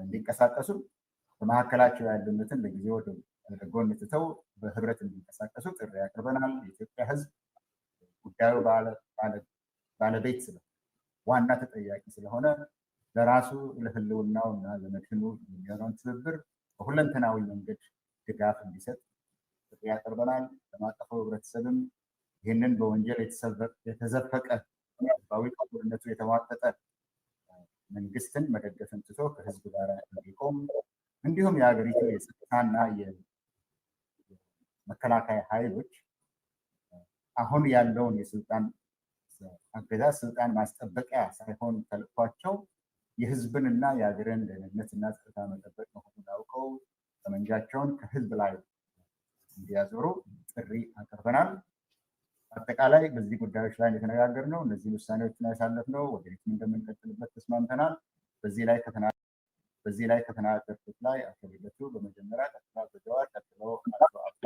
እንዲንቀሳቀሱ በመካከላቸው ያሉትን ለጊዜው ወደ ጎን ትተው በህብረት እንዲንቀሳቀሱ ጥሪ ያቀርበናል። የኢትዮጵያ ህዝብ ጉዳዩ ባለቤት ስለ ዋና ተጠያቂ ስለሆነ ለራሱ ለህልውናው እና ለመድህኑ የሚሆነውን ትብብር በሁለንተናዊ መንገድ ድጋፍ እንዲሰጥ ጥሪ ያቀርበናል። ዓለም አቀፉ ህብረተሰብም ይህንን በወንጀል የተዘፈቀ ህዝባዊ ጦርነቱ የተሟጠጠ መንግስትን መደገፍን ትቶ ከህዝብ ጋር እንዲቆም እንዲሁም የሀገሪቱ የጸጥታና የመከላከያ ኃይሎች አሁን ያለውን የስልጣን አገዛዝ ስልጣን ማስጠበቂያ ሳይሆን ተልዕኳቸው የህዝብንና የሀገርን ደህንነትና ጸጥታ መጠበቅ መሆኑን አውቀው ጠመንጃቸውን ከህዝብ ላይ እንዲያዞሩ ጥሪ አቅርበናል። አጠቃላይ በዚህ ጉዳዮች ላይ የተነጋገርነው እነዚህ ውሳኔዎችን ያሳለፍነው ወደፊትም እንደምንቀጥልበት ተስማምተናል። በዚህ ላይ ከተናገርኩት ላይ አቶ ልደቱ በመጀመሪያ ቀጥሎ አቶ ጀዋር ቀጥሎ አቶ አብዱ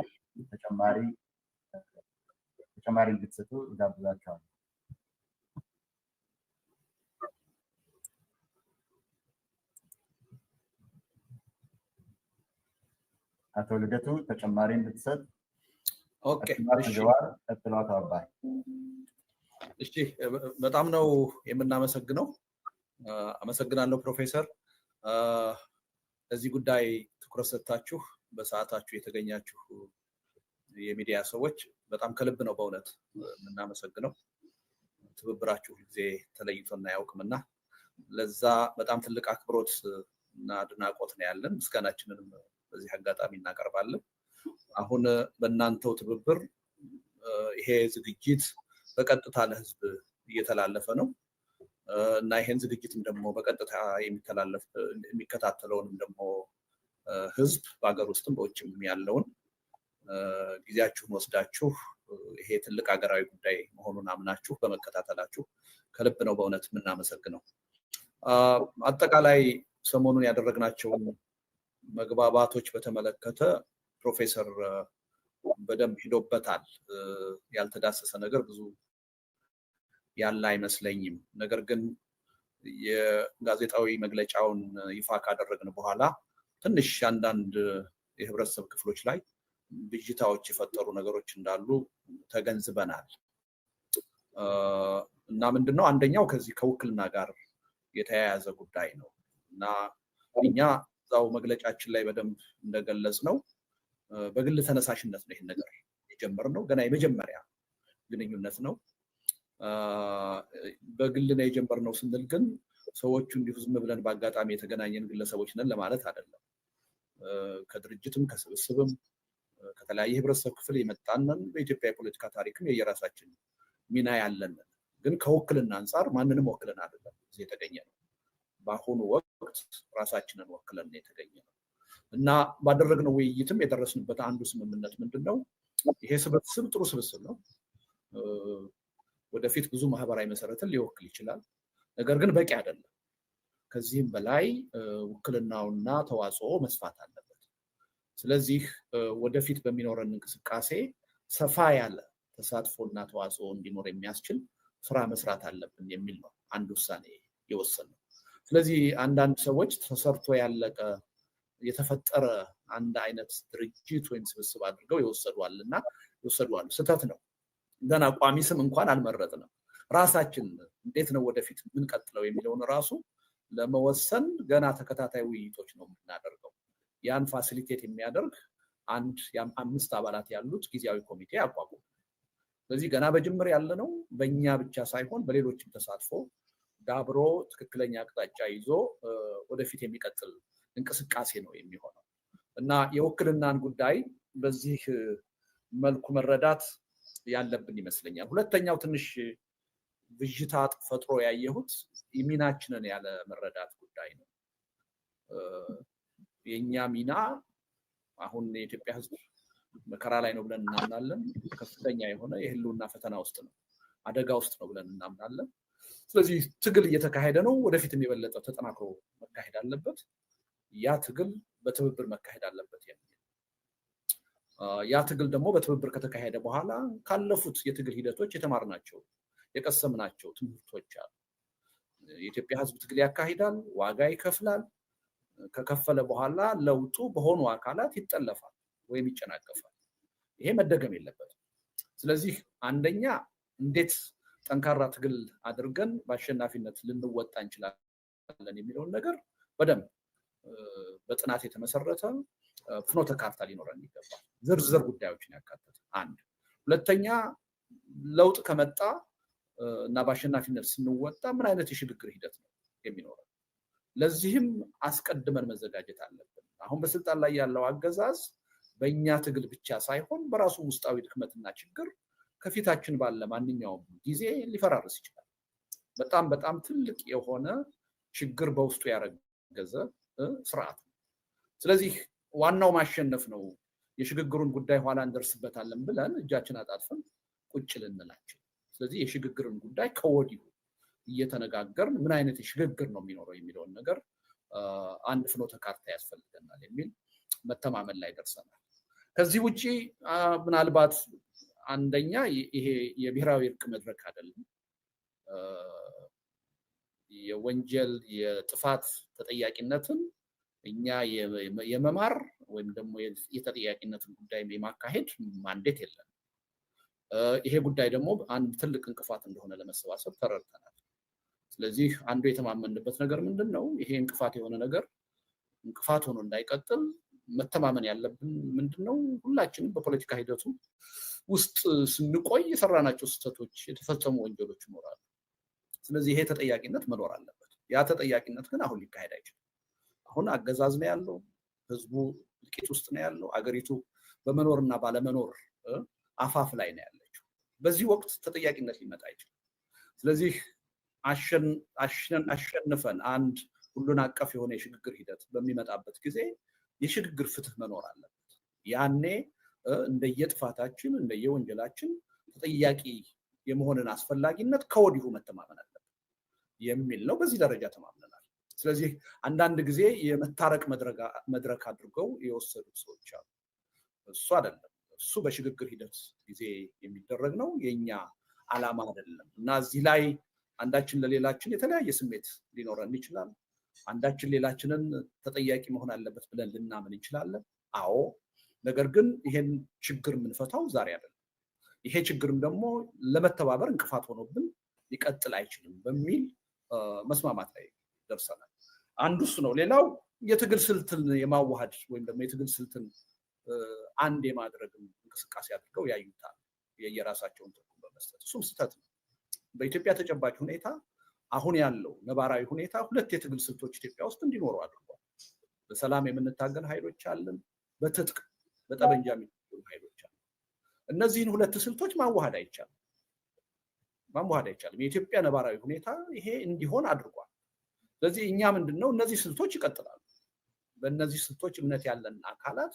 ተጨማሪ እንድትሰጡ እጋብዛቸዋለሁ። አቶ ልደቱ ተጨማሪ እንድትሰጥ። ኦኬ ጀዋር ቀጥሎ አቶ አባይ። እሺ በጣም ነው የምናመሰግነው። አመሰግናለሁ ፕሮፌሰር። ለዚህ ጉዳይ ትኩረት ሰጥታችሁ በሰዓታችሁ የተገኛችሁ የሚዲያ ሰዎች በጣም ከልብ ነው በእውነት የምናመሰግነው። ትብብራችሁ ጊዜ ተለይቶና አያውቅምና ለዛ በጣም ትልቅ አክብሮት እና አድናቆት ነው ያለን። ምስጋናችንንም በዚህ አጋጣሚ እናቀርባለን። አሁን በእናንተው ትብብር ይሄ ዝግጅት በቀጥታ ለህዝብ እየተላለፈ ነው እና ይሄን ዝግጅትም ደግሞ በቀጥታ የሚከታተለውንም ደግሞ ህዝብ በሀገር ውስጥም በውጭም ያለውን ጊዜያችሁን ወስዳችሁ ይሄ ትልቅ ሀገራዊ ጉዳይ መሆኑን አምናችሁ በመከታተላችሁ ከልብ ነው በእውነት የምናመሰግነው። አጠቃላይ ሰሞኑን ያደረግናቸውን መግባባቶች በተመለከተ ፕሮፌሰር በደንብ ሂዶበታል። ያልተዳሰሰ ነገር ብዙ ያለ አይመስለኝም። ነገር ግን የጋዜጣዊ መግለጫውን ይፋ ካደረግን በኋላ ትንሽ አንዳንድ የህብረተሰብ ክፍሎች ላይ ብዥታዎች የፈጠሩ ነገሮች እንዳሉ ተገንዝበናል እና ምንድነው አንደኛው ከዚህ ከውክልና ጋር የተያያዘ ጉዳይ ነው እና እኛ እዛው መግለጫችን ላይ በደንብ እንደገለጽ ነው በግል ተነሳሽነት ነው ይሄን ነገር የጀመርነው። ገና የመጀመሪያ ግንኙነት ነው። በግል ነው የጀመርነው ስንል ግን ሰዎቹ እንዲሁ ዝም ብለን በአጋጣሚ የተገናኘን ግለሰቦች ነን ለማለት አይደለም። ከድርጅትም ከስብስብም ከተለያየ ህብረተሰብ ክፍል የመጣንን በኢትዮጵያ የፖለቲካ ታሪክም የየራሳችን ሚና ያለን ግን ከውክልና አንጻር ማንንም ወክለን አይደለም እዚህ የተገኘ ነው። በአሁኑ ወቅት ራሳችንን ወክለን የተገኘ ነው እና ባደረግነው ውይይትም የደረስንበት አንዱ ስምምነት ምንድነው ይሄ ስብስብ ጥሩ ስብስብ ነው። ወደፊት ብዙ ማህበራዊ መሰረትን ሊወክል ይችላል። ነገር ግን በቂ አይደለም። ከዚህም በላይ ውክልናውና ተዋጽኦ መስፋት አለበት። ስለዚህ ወደፊት በሚኖረን እንቅስቃሴ ሰፋ ያለ ተሳትፎና ተዋጽኦ እንዲኖር የሚያስችል ስራ መስራት አለብን የሚል ነው አንድ ውሳኔ የወሰነው። ስለዚህ አንዳንድ ሰዎች ተሰርቶ ያለቀ የተፈጠረ አንድ አይነት ድርጅት ወይም ስብስብ አድርገው ይወሰዷልና ስህተት ነው። ገና ቋሚ ስም እንኳን አልመረጥንም። ራሳችን እንዴት ነው ወደፊት ምን ቀጥለው የሚለውን ራሱ ለመወሰን ገና ተከታታይ ውይይቶች ነው የምናደርገው። ያን ፋሲሊቴት የሚያደርግ አንድ 5 አባላት ያሉት ጊዜያዊ ኮሚቴ አቋቁም። ስለዚህ ገና በጅምር ያለነው በእኛ ብቻ ሳይሆን በሌሎችም ተሳትፎ ዳብሮ ትክክለኛ አቅጣጫ ይዞ ወደፊት የሚቀጥል እንቅስቃሴ ነው የሚሆነው እና የውክልናን ጉዳይ በዚህ መልኩ መረዳት ያለብን ይመስለኛል። ሁለተኛው ትንሽ ብዥታ ፈጥሮ ያየሁት ሚናችንን ያለ መረዳት ጉዳይ ነው። የኛ ሚና አሁን የኢትዮጵያ ሕዝብ መከራ ላይ ነው ብለን እናምናለን። ከፍተኛ የሆነ የህልውና ፈተና ውስጥ ነው፣ አደጋ ውስጥ ነው ብለን እናምናለን። ስለዚህ ትግል እየተካሄደ ነው። ወደፊትም የበለጠ ተጠናክሮ መካሄድ አለበት። ያ ትግል በትብብር መካሄድ አለበት የሚል ያ ትግል ደግሞ በትብብር ከተካሄደ በኋላ ካለፉት የትግል ሂደቶች የተማርናቸው የቀሰምናቸው ትምህርቶች አሉ። የኢትዮጵያ ሕዝብ ትግል ያካሂዳል፣ ዋጋ ይከፍላል። ከከፈለ በኋላ ለውጡ በሆኑ አካላት ይጠለፋል ወይም ይጨናገፋል። ይሄ መደገም የለበትም። ስለዚህ አንደኛ እንዴት ጠንካራ ትግል አድርገን በአሸናፊነት ልንወጣ እንችላለን የሚለውን ነገር በደንብ በጥናት የተመሰረተ ፍኖተ ካርታ ሊኖረን ይገባል። ዝርዝር ጉዳዮችን ያካተተ አንድ። ሁለተኛ ለውጥ ከመጣ እና በአሸናፊነት ስንወጣ ምን አይነት የሽግግር ሂደት ነው የሚኖረው? ለዚህም አስቀድመን መዘጋጀት አለብን። አሁን በስልጣን ላይ ያለው አገዛዝ በእኛ ትግል ብቻ ሳይሆን በራሱ ውስጣዊ ድክመትና ችግር ከፊታችን ባለ ማንኛውም ጊዜ ሊፈራርስ ይችላል። በጣም በጣም ትልቅ የሆነ ችግር በውስጡ ያረገዘ ስርዓት ነው። ስለዚህ ዋናው ማሸነፍ ነው። የሽግግሩን ጉዳይ ኋላ እንደርስበታለን ብለን እጃችን አጣጥፈን ቁጭ ልንላቸው። ስለዚህ የሽግግርን ጉዳይ ከወዲሁ እየተነጋገርን ምን አይነት የሽግግር ነው የሚኖረው የሚለውን ነገር አንድ ፍኖተ ካርታ ያስፈልገናል የሚል መተማመን ላይ ደርሰናል። ከዚህ ውጪ ምናልባት አንደኛ ይሄ የብሔራዊ እርቅ መድረክ አይደለም። የወንጀል የጥፋት ተጠያቂነትን እኛ የመማር ወይም ደግሞ የተጠያቂነትን ጉዳይ የማካሄድ ማንዴት የለም። ይሄ ጉዳይ ደግሞ አንድ ትልቅ እንቅፋት እንደሆነ ለመሰባሰብ ተረድተናል። ስለዚህ አንዱ የተማመንበት ነገር ምንድን ነው? ይሄ እንቅፋት የሆነ ነገር እንቅፋት ሆኖ እንዳይቀጥል መተማመን ያለብን ምንድን ነው? ሁላችንም በፖለቲካ ሂደቱ ውስጥ ስንቆይ የሰራናቸው ስህተቶች፣ የተፈጸሙ ወንጀሎች ይኖራሉ። ስለዚህ ይሄ ተጠያቂነት መኖር አለበት። ያ ተጠያቂነት ግን አሁን ሊካሄድ አይችልም። አሁን አገዛዝ ነው ያለው፣ ህዝቡ እልቂት ውስጥ ነው ያለው፣ አገሪቱ በመኖርና ባለመኖር አፋፍ ላይ ነው ያለችው። በዚህ ወቅት ተጠያቂነት ሊመጣ አይችልም። ስለዚህ አሸንፈን አንድ ሁሉን አቀፍ የሆነ የሽግግር ሂደት በሚመጣበት ጊዜ የሽግግር ፍትህ መኖር አለበት። ያኔ እንደየጥፋታችን እንደየወንጀላችን ተጠያቂ የመሆንን አስፈላጊነት ከወዲሁ መተማመን አለበት የሚል ነው። በዚህ ደረጃ ተማምነናል። ስለዚህ አንዳንድ ጊዜ የመታረቅ መድረክ አድርገው የወሰዱት ሰዎች አሉ። እሱ አይደለም። እሱ በሽግግር ሂደት ጊዜ የሚደረግ ነው፣ የኛ ዓላማ አይደለም እና እዚህ ላይ አንዳችን ለሌላችን የተለያየ ስሜት ሊኖረን ይችላል። አንዳችን ሌላችንን ተጠያቂ መሆን አለበት ብለን ልናምን እንችላለን። አዎ፣ ነገር ግን ይሄን ችግር የምንፈታው ዛሬ አይደለም። ይሄ ችግርም ደግሞ ለመተባበር እንቅፋት ሆኖብን ሊቀጥል አይችልም በሚል መስማማት ላይ ደርሰናል። አንዱ እሱ ነው። ሌላው የትግል ስልትን የማዋሃድ ወይም ደግሞ የትግል ስልትን አንድ የማድረግ እንቅስቃሴ አድርገው ያዩታል የየራሳቸውን ትርጉም በመስጠት። እሱም ስህተት ነው። በኢትዮጵያ ተጨባጭ ሁኔታ አሁን ያለው ነባራዊ ሁኔታ ሁለት የትግል ስልቶች ኢትዮጵያ ውስጥ እንዲኖሩ አድርጓል። በሰላም የምንታገል ኃይሎች አለን፣ በትጥቅ በጠበንጃ የሚታገሉ ኃይሎች አለን። እነዚህን ሁለት ስልቶች ማዋሃድ አይቻልም። የኢትዮጵያ ነባራዊ ሁኔታ ይሄ እንዲሆን አድርጓል። ስለዚህ እኛ ምንድነው እነዚህ ስልቶች ይቀጥላሉ። በእነዚህ ስልቶች እምነት ያለን አካላት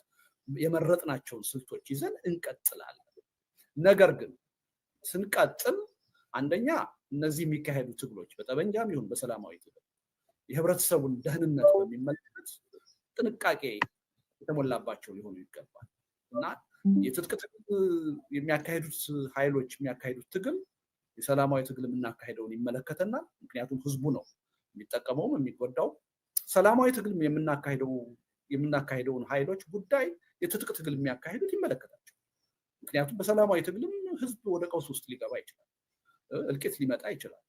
የመረጥናቸውን ስልቶች ይዘን እንቀጥላለን። ነገር ግን ስንቀጥል አንደኛ እነዚህ የሚካሄዱ ትግሎች በጠበንጃም ይሁን በሰላማዊ ትግል የህብረተሰቡን ደህንነት በሚመለከት ጥንቃቄ የተሞላባቸው ሊሆኑ ይገባል እና የትጥቅ ትግል የሚያካሄዱት ኃይሎች የሚያካሄዱት ትግል የሰላማዊ ትግል የምናካሄደውን ይመለከተናል። ምክንያቱም ህዝቡ ነው የሚጠቀመውም የሚጎዳው። ሰላማዊ ትግል የምናካሄደውን ኃይሎች ጉዳይ የትጥቅ ትግል የሚያካሄዱት ይመለከታቸው። ምክንያቱም በሰላማዊ ትግልም ህዝብ ወደ ቀውስ ውስጥ ሊገባ ይችላል፣ እልቂት ሊመጣ ይችላል።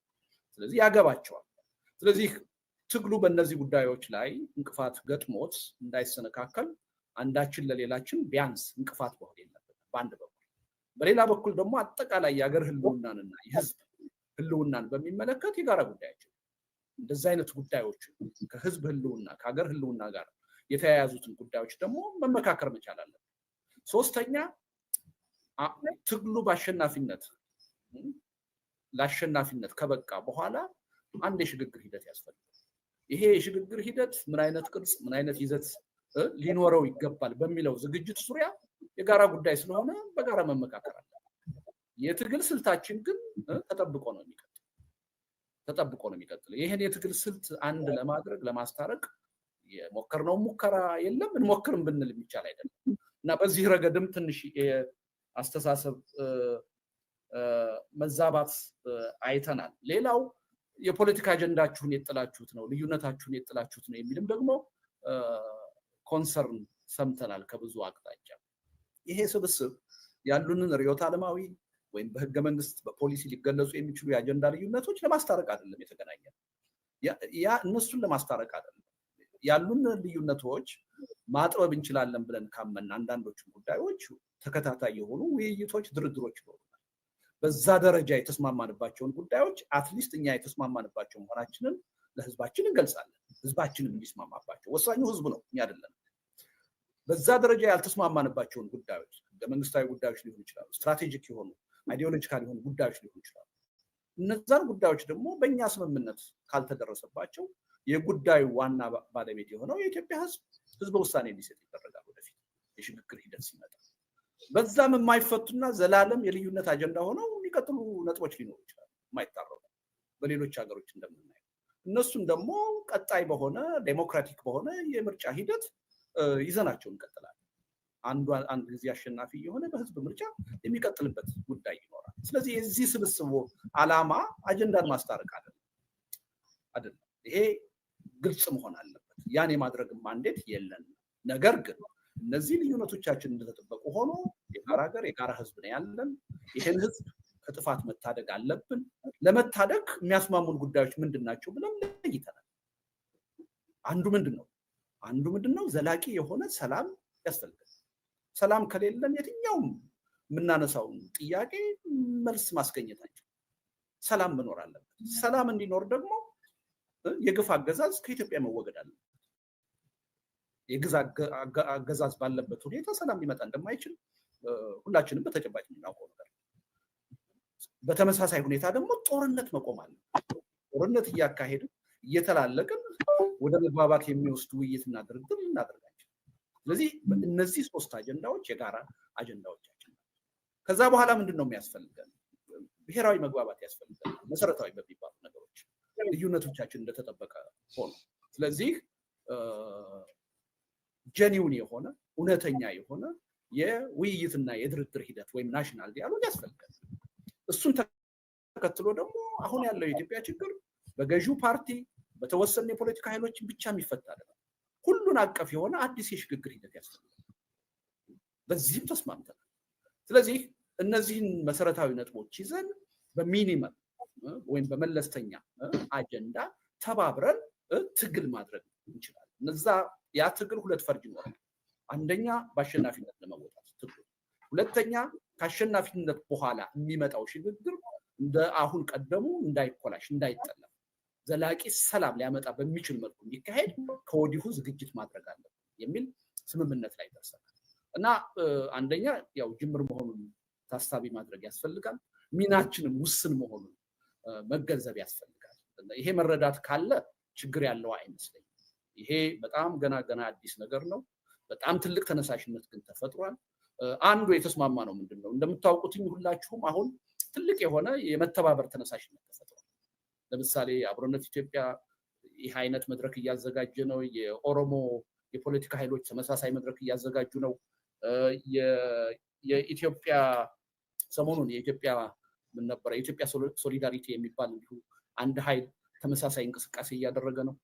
ስለዚህ ያገባቸዋል። ስለዚህ ትግሉ በእነዚህ ጉዳዮች ላይ እንቅፋት ገጥሞት እንዳይሰነካከል አንዳችን ለሌላችን ቢያንስ እንቅፋት መሆን የለበትም በአንድ በኩል። በሌላ በኩል ደግሞ አጠቃላይ የሀገር ህልውናንና የህዝብ ህልውናን በሚመለከት የጋራ ጉዳያችን እንደዚህ አይነት ጉዳዮች ከህዝብ ህልውና ከሀገር ህልውና ጋር የተያያዙትን ጉዳዮች ደግሞ መመካከር መቻል አለብን። ሶስተኛ ትግሉ ለአሸናፊነት ከበቃ በኋላ አንድ የሽግግር ሂደት ያስፈልጋል። ይሄ የሽግግር ሂደት ምን አይነት ቅርጽ ምን አይነት ይዘት ሊኖረው ይገባል በሚለው ዝግጅት ዙሪያ የጋራ ጉዳይ ስለሆነ በጋራ መመካከር አለ። የትግል ስልታችን ግን ተጠብቆ ነው የሚቀጥለው። ይሄን የትግል ስልት አንድ ለማድረግ ለማስታረቅ የሞከርነው ሙከራ የለም፣ እንሞክርም ብንል የሚቻል አይደለም እና በዚህ ረገድም ትንሽ አስተሳሰብ መዛባት አይተናል። ሌላው የፖለቲካ አጀንዳችሁን የጥላችሁት ነው፣ ልዩነታችሁን የጥላችሁት ነው የሚልም ደግሞ ኮንሰርን ሰምተናል ከብዙ አቅጣጫ። ይሄ ስብስብ ያሉንን ርዕዮተ ዓለማዊ ወይም በህገ መንግስት በፖሊሲ ሊገለጹ የሚችሉ የአጀንዳ ልዩነቶች ለማስታረቅ አይደለም የተገናኘ ያ እነሱን ለማስታረቅ አይደለም። ያሉን ልዩነቶች ማጥበብ እንችላለን ብለን ካመን አንዳንዶቹ ጉዳዮች ተከታታይ የሆኑ ውይይቶች፣ ድርድሮች ይኖሩናል። በዛ ደረጃ የተስማማንባቸውን ጉዳዮች አትሊስት እኛ የተስማማንባቸው መሆናችንን ለህዝባችን እንገልጻለን። ህዝባችንም እንዲስማማባቸው ወሳኙ ህዝቡ ነው፣ እኛ አይደለም። በዛ ደረጃ ያልተስማማንባቸውን ጉዳዮች መንግስታዊ ጉዳዮች ሊሆኑ ይችላሉ፣ ስትራቴጂክ የሆኑ አይዲዮሎጂካል የሆኑ ጉዳዮች ሊሆኑ ይችላሉ። እነዛን ጉዳዮች ደግሞ በእኛ ስምምነት ካልተደረሰባቸው የጉዳዩ ዋና ባለቤት የሆነው የኢትዮጵያ ህዝበ ውሳኔ እንዲሰጥ ይደረጋል። ወደፊት የሽግግር ሂደት ሲመጣ በዛም የማይፈቱና ዘላለም የልዩነት አጀንዳ ሆነው የሚቀጥሉ ነጥቦች ሊኖሩ ይችላሉ፣ የማይታረቁ በሌሎች ሀገሮች እንደምናየው። እነሱን ደግሞ ቀጣይ በሆነ ዴሞክራቲክ በሆነ የምርጫ ሂደት ይዘናቸው እንቀጥላለን። አንድ ጊዜ አሸናፊ የሆነ በህዝብ ምርጫ የሚቀጥልበት ጉዳይ ይኖራል። ስለዚህ የዚህ ስብስቡ ዓላማ አጀንዳን ማስታረቅ አይደለም። ይሄ ግልጽ መሆን አለበት። ያን የማድረግ ማንዴት የለንም። ነገር ግን እነዚህ ልዩነቶቻችን እንደተጠበቁ ሆኖ የጋራ ሀገር የጋራ ህዝብ ነው ያለን። ይህን ህዝብ ከጥፋት መታደግ አለብን። ለመታደግ የሚያስማሙን ጉዳዮች ምንድን ናቸው ብለን ለይተናል። አንዱ ምንድን ነው? ዘላቂ የሆነ ሰላም ያስፈልጋል። ሰላም ከሌለን የትኛውም የምናነሳውን ጥያቄ መልስ ማስገኘት አንችልም። ሰላም መኖር አለበት። ሰላም እንዲኖር ደግሞ የግፍ አገዛዝ ከኢትዮጵያ መወገድ አለበት። የግፍ አገዛዝ ባለበት ሁኔታ ሰላም ሊመጣ እንደማይችል ሁላችንም በተጨባጭ የምናውቀው ነገር። በተመሳሳይ ሁኔታ ደግሞ ጦርነት መቆም አለበት። ጦርነት እያካሄድን እየተላለቅን ወደ መግባባት የሚወስድ ውይይትና ድርድር እናደርጋለን። ስለዚህ እነዚህ ሶስት አጀንዳዎች የጋራ አጀንዳዎቻችን ናቸው። ከዛ በኋላ ምንድን ነው የሚያስፈልገን? ብሔራዊ መግባባት ያስፈልጋል። መሰረታዊ በሚባሉ ነገሮች ልዩነቶቻችን እንደተጠበቀ ሆኖ ስለዚህ ጀኒውን የሆነ እውነተኛ የሆነ የውይይትና የድርድር ሂደት ወይም ናሽናል ዲያሎግ ያስፈልጋል። እሱን ተከትሎ ደግሞ አሁን ያለው የኢትዮጵያ ችግር በገዢው ፓርቲ በተወሰኑ የፖለቲካ ኃይሎች ብቻ የሚፈታ አይደለም። ሁሉን አቀፍ የሆነ አዲስ የሽግግር ሂደት ያስፈልጋል። በዚህም ተስማምተናል። ስለዚህ እነዚህን መሰረታዊ ነጥቦች ይዘን በሚኒመም ወይም በመለስተኛ አጀንዳ ተባብረን ትግል ማድረግ እንችላለን። ያ ትግል ሁለት ፈርጅ ይኖራል። አንደኛ በአሸናፊነት ለመወጣት ትግል፣ ሁለተኛ ከአሸናፊነት በኋላ የሚመጣው ሽግግር እንደ አሁን ቀደሙ እንዳይኮላሽ እንዳይጠለፍ ዘላቂ ሰላም ሊያመጣ በሚችል መልኩ እንዲካሄድ ከወዲሁ ዝግጅት ማድረግ አለብን የሚል ስምምነት ላይ ደርሰናል እና አንደኛ ያው ጅምር መሆኑን ታሳቢ ማድረግ ያስፈልጋል። ሚናችንም ውስን መሆኑን መገንዘብ ያስፈልጋል። ይሄ መረዳት ካለ ችግር ያለው አይመስለኝም። ይሄ በጣም ገና አዲስ ነገር ነው። በጣም ትልቅ ተነሳሽነት ግን ተፈጥሯል። አንዱ የተስማማ ነው ምንድን ነው እንደምታውቁትኝ ሁላችሁም አሁን ትልቅ የሆነ የመተባበር ተነሳሽነት ተፈጥሯል። ለምሳሌ አብሮነት ኢትዮጵያ ይህ አይነት መድረክ እያዘጋጀ ነው። የኦሮሞ የፖለቲካ ኃይሎች ተመሳሳይ መድረክ እያዘጋጁ ነው። የኢትዮጵያ ሰሞኑን የኢትዮጵያ ምን ነበር የኢትዮጵያ ሶሊዳሪቲ የሚባል እንዲሁ አንድ ኃይል ተመሳሳይ እንቅስቃሴ እያደረገ ነው።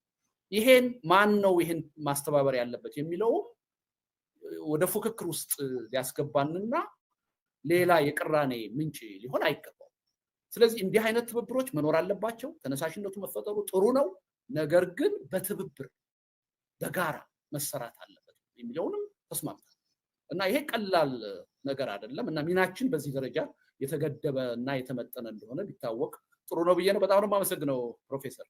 ይሄን ማን ነው ይሄን ማስተባበር ያለበት የሚለውም ወደ ፉክክር ውስጥ ሊያስገባንና ሌላ የቅራኔ ምንጭ ሊሆን አይገባም። ስለዚህ እንዲህ አይነት ትብብሮች መኖር አለባቸው። ተነሳሽነቱ መፈጠሩ ጥሩ ነው። ነገር ግን በትብብር በጋራ መሰራት አለበት የሚለውንም ተስማምተናል እና ይሄ ቀላል ነገር አይደለም እና ሚናችን በዚህ ደረጃ የተገደበ እና የተመጠነ እንደሆነ ቢታወቅ ጥሩ ነው ብዬ ነው። በጣም ነው የማመሰግነው ፕሮፌሰር።